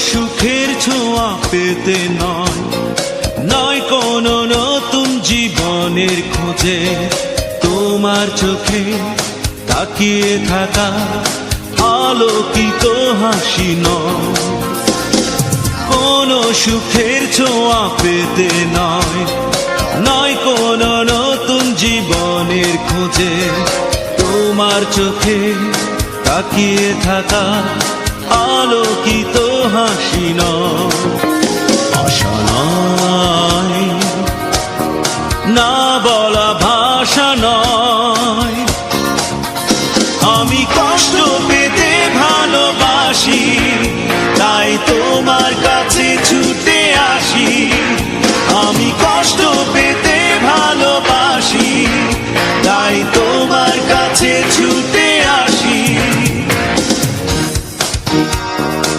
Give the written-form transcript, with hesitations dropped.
সুখের ছোঁয়া পেতে নয়, নয় কোনো নতুন জীবনের খোঁজে, তোমার চোখে তাকিয়ে থাকা আলোকিত হাসি নয়। কোনো সুখের ছোঁয়া পেতে নয়, নয় কোনো নতুন জীবনের খোঁজে, তোমার চোখে তাকিয়ে থাকা আলোকিত হাসি নয়। আশা নয়, না বলা ভাষা নয়, আমি কষ্ট পেতে ভালোবাসি, তাই তোমার